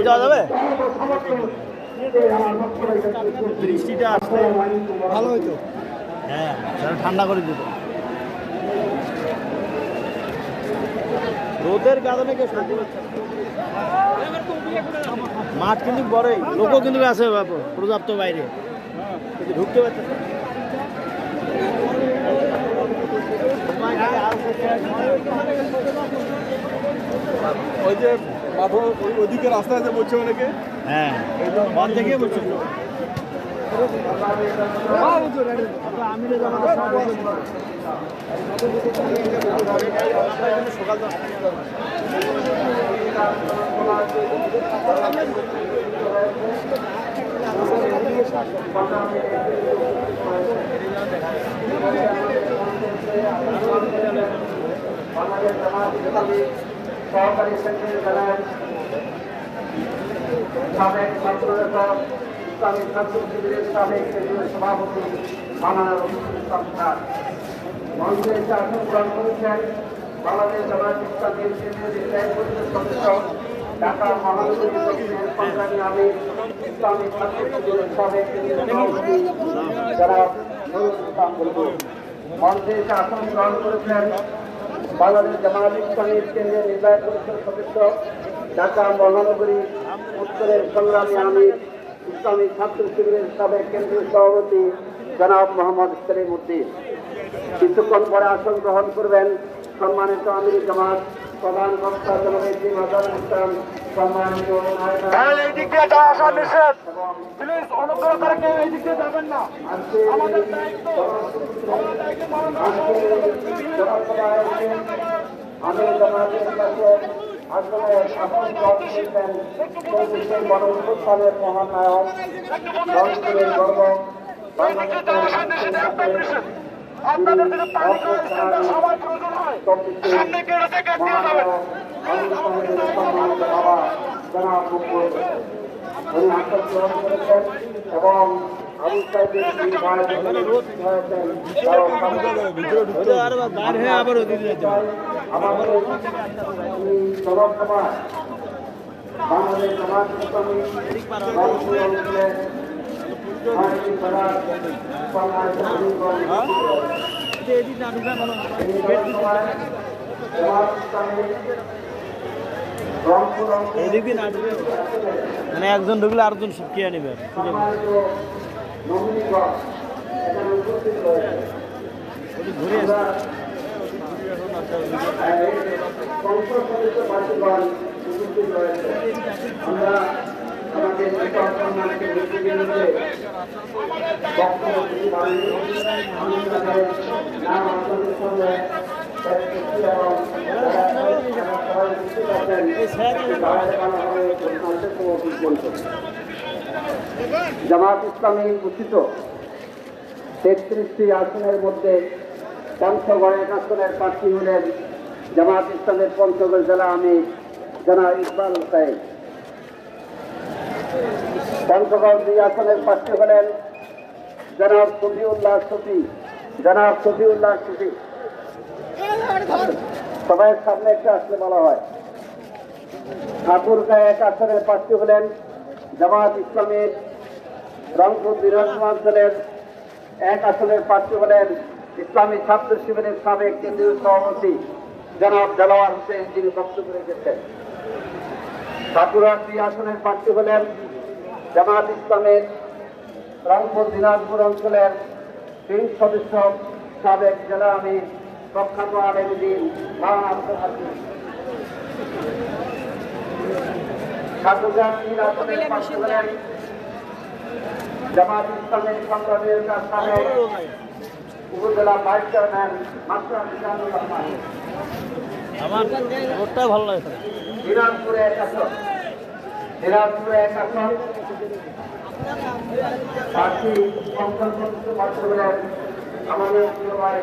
যাওয়া যাবে? বৃষ্টিটা আসলে ভালো হইতো। হ্যাঁ, ঠান্ডা করে দিত। রোদের কারণে কেউ শান্তি পাচ্ছে। মাঠ কিন্তু বড়ই, লোকও কিন্তু আছে পর্যাপ্ত বাইরে, কিন্তু ঢুকতে পারছে না। ওই যে মাঠের ওইদিকে রাস্তা আছে বলছে অনেকে। হ্যাঁ, থেকে বলছে সহকারী সেক্রেটারি জেনারেল সাবেক ছাত্রনেতা ইসলামী ছাত্র শিবিরের সাবেক কেন্দ্রীয় সভাপতি মাওলানা রফিকুল ইসলাম খান মঞ্চে এসে আসন গ্রহণ করেছেন বাংলাদেশ জামায়াত ইসলামীর কেন্দ্রীয় নির্বাহী পরিষদ সদস্য ঢাকা মহানগরী দক্ষিণের সংগ্রামী আমির ইসলামী ছাত্র শিবিরের সাবেক কেন্দ্রীয় সভাপতি জনাব নুরুল ইসলাম বুলবুল। মঞ্চে এসে আসন গ্রহণ করেছেন বাংলাদেশ জামায়াত ইসলামীর কেন্দ্রীয় নির্বাহী পরিষদ সদস্য ঢাকা মহানগরী উত্তরের সংগ্রামী আমির ইসলামী ছাত্র শিবিরের সাবেক কেন্দ্রীয় সভাপতি জনাব মোহাম্মদ সেলিম উদ্দিন। কিছুক্ষণ পরে আসন গ্রহণ করবেন সম্মানিত আমির জামাত প্রধান বক্তা জনাব এটিএম আজহারুল ইসলাম, সম্মানিত আমির জামাতের কাছে আসলে শাসন গ্রহণ করেছেন চৌত্রিশের গণঅভ্যুত্থানের মহানায়ক রংপুরের গর্ব এবং বাংলাদেশ জামায়াত ইসলামী মানে একজন ঢুকলে আরেকজন শিখিয়ে নেবে। ঘুরে আমরা আমাদের সম্মানকে ব্যক্তিগতভাবে জামাত ইসলামী ঘোষিত ৩৩টি আসনের মধ্যে পঞ্চগড় ১ আসনের প্রার্থী হলেন জামাত ইসলামের পঞ্চগড় জেলা আমির জনাব ইকবাল হোসেন। পঞ্চগড় ২ আসনের প্রার্থী হলেন জনাব শফিউল্লাহ শফি। সবাই সামনে একটা আসলে বলা হয়। ঠাকুরগাঁও ১ আসনের প্রার্থী হলেন জামাত ইসলামের রংপুর বিধানসভা অঞ্চলের ১ আসনের প্রার্থী হলেন ইসলামী ছাত্র শিবিরের সাবেক কেন্দ্রীয় সভাপতি জনাব দেলোয়ার হোসেন, যিনি বক্তব্য রেখেছেন। ঠাকুরগাঁও ২ আসনের প্রার্থী হলেন জামাত ইসলামের রংপুর দিনাজপুর অঞ্চলের ৩ সদস্য সাবেক জেলা আমির প্রখ্যাত আলেমদ্বীন মাওলানা আব্দুল হাকিম। ঠাকুরগাঁও ৩ আসনের প্রার্থী হলেন জামাত ইসলামের সংগ্রামী সাবেক উপজেলা vice chairman master Mizanur Rahman. আমার ভোটটা ভালো লাগে। দিনাজপুরে ১ আসন প্রার্থী সংসদ সদস্য প্রার্থী হলেন আমাদের প্রিয় ভাই